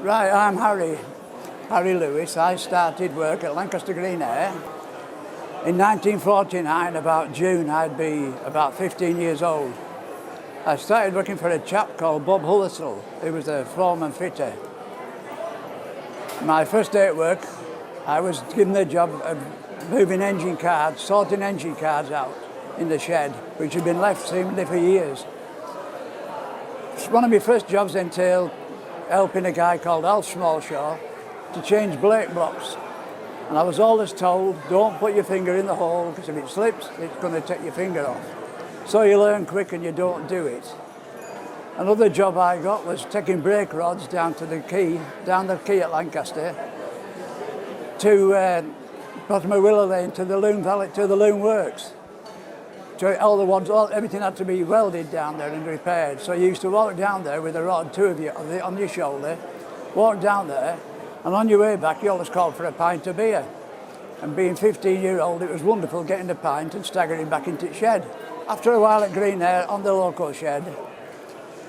Right, I'm Harry Lewis. I started work at Lancaster Green Ayre. In 1949, about June, I'd be about 15 years old. I started working for a chap called Bob Hullersell, who was a foreman fitter. My first day at work, I was given the job of moving engine cards, sorting engine cards out in the shed, which had been left seemingly for years. One of my first jobs entailed helping a guy called Al Smallshaw to change brake blocks. And I was always told, don't put your finger in the hole, because if it slips, it's going to take your finger off. So you learn quick and you don't do it. Another job I got was taking brake rods down the quay at Lancaster, to bottom of Willow Lane, to the Loom Valley, to the Loom Works. Everything had to be welded down there and repaired. So you used to walk down there with a rod, two of you on your shoulder, walk down there, and on your way back you always called for a pint of beer. And being 15-year-old, it was wonderful getting a pint and staggering back into the shed. After a while at Green Ayre, on the local shed,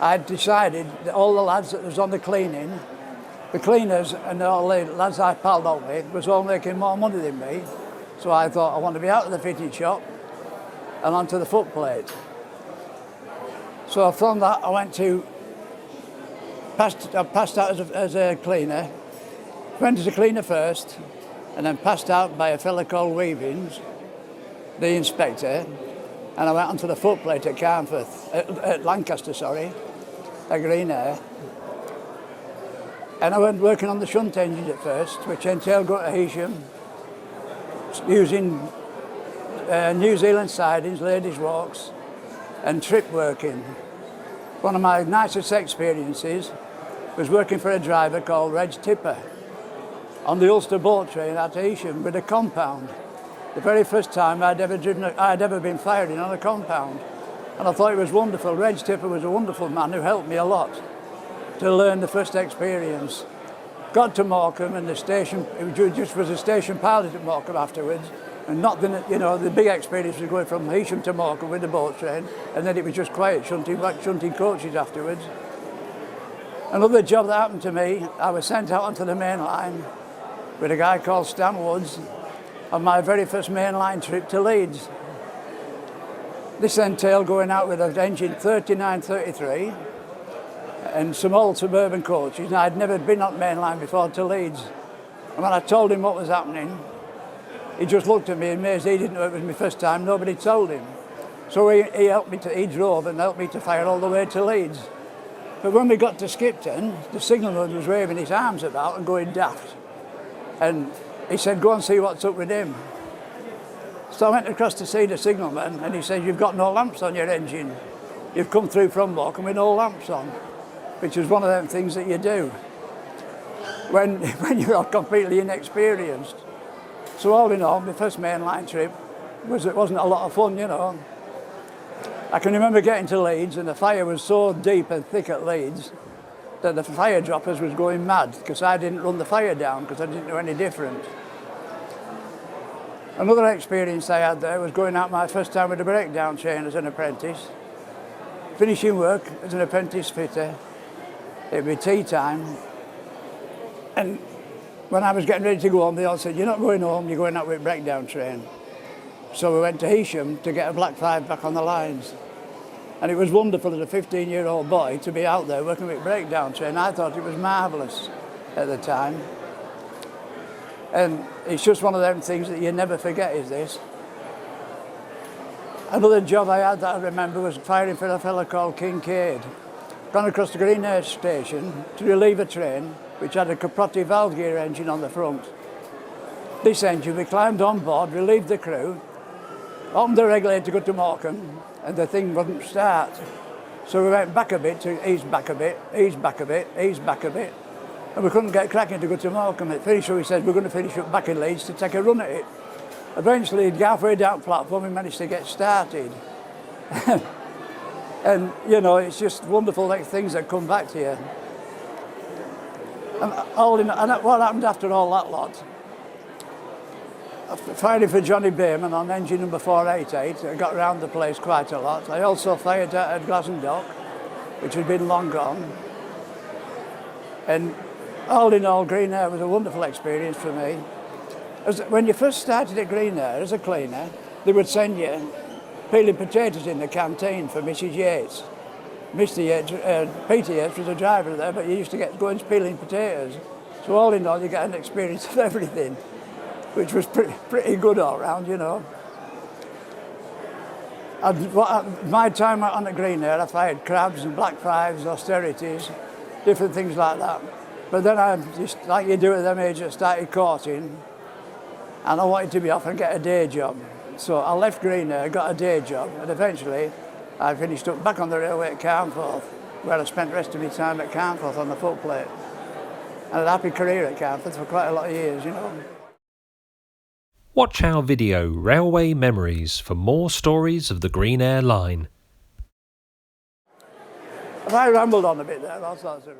I'd decided that all the lads that was on the cleaning, the cleaners and all the lads I palled up with, was all making more money than me. So I thought, I want to be out of the fitting shop and onto the footplate. So from that, I went to, I passed out as a cleaner, went as a cleaner first, and then passed out by a fella called Weavings, the inspector, and I went onto the footplate at at Lancaster, at Green Ayre. And I went working on the shunt engines at first, which entailed going to Heysham, using New Zealand sidings, ladies' walks, and trip working. One of my nicest experiences was working for a driver called Reg Tipper on the Ulster boat train at Heysham with a compound. The very first time I'd ever been firing on a compound. And I thought it was wonderful. Reg Tipper was a wonderful man who helped me a lot to learn the first experience. Got to Morecambe and the station, it just was a station pilot at Morecambe afterwards. And not the big experience was going from Heysham to Morecambe with the boat train, and then it was just quiet shunting coaches afterwards. Another job that happened to me, I was sent out onto the mainline with a guy called Stan Woods on my very first mainline trip to Leeds. This entailed going out with an engine 3933 and some old suburban coaches, and I'd never been on mainline before to Leeds. And when I told him what was happening, he just looked at me amazed. He didn't know it was my first time, nobody told him. So he helped me he drove and helped me to fire all the way to Leeds. But when we got to Skipton, the signalman was waving his arms about and going daft. And he said, go and see what's up with him. So I went across to see the signalman, and he said, you've got no lamps on your engine. You've come through from Morecambe with no lamps on, which is one of them things that you do when you're completely inexperienced. So all in all, my first mainline trip wasn't a lot of fun, I can remember getting to Leeds, and the fire was so deep and thick at Leeds that the fire droppers was going mad because I didn't run the fire down because I didn't know any different. Another experience I had there was going out my first time with a breakdown train as an apprentice, finishing work as an apprentice fitter. It'd be tea time, and when I was getting ready to go home, they all said, you're not going home, you're going out with a breakdown train. So we went to Heysham to get a Black 5 back on the lines. And it was wonderful as a 15-year-old boy to be out there working with a breakdown train. I thought it was marvellous at the time. And it's just one of them things that you never forget, is this. Another job I had that I remember was firing for a fellow called Kincaid. Gone across the Green Ayre station to relieve a train which had a Caprotti valve gear engine on the front. This engine, we climbed on board, relieved the crew, opened the regulator to go to Morecambe, and the thing wouldn't start. So we went back a bit to ease back a bit, ease back a bit, ease back a bit, and we couldn't get cracking to go to Morecambe. At finish, so we said we're going to finish up back in Leeds to take a run at it. Eventually, halfway down platform, we managed to get started. And, it's just wonderful things that come back to you. And what happened after all that lot? Firing for Johnny Bayman on engine number 488, I got around the place quite a lot. I also fired at Glasson Dock, which had been long gone. And All in all, Green Ayre was a wonderful experience for me. When you first started at Green Ayre as a cleaner, they would send you peeling potatoes in the canteen for Mrs. Yates. Mr. Yates, Peter Yates was a driver there, but you used to get going peeling potatoes. So all in all, you got an experience of everything, which was pretty good all round, you know. My time on the Green Ayre, I fired crabs and black fives, austerities, different things like that. But then I just, like you do at them age, I started courting, and I wanted to be off and get a day job. So I left Green Ayre, got a day job, and eventually I finished up back on the railway at Carnforth, where I spent the rest of my time at Carnforth on the footplate. I had a happy career at Carnforth for quite a lot of years, you know. Watch our video Railway Memories for more stories of the Green Ayre line. Have I rambled on a bit there? That's sort of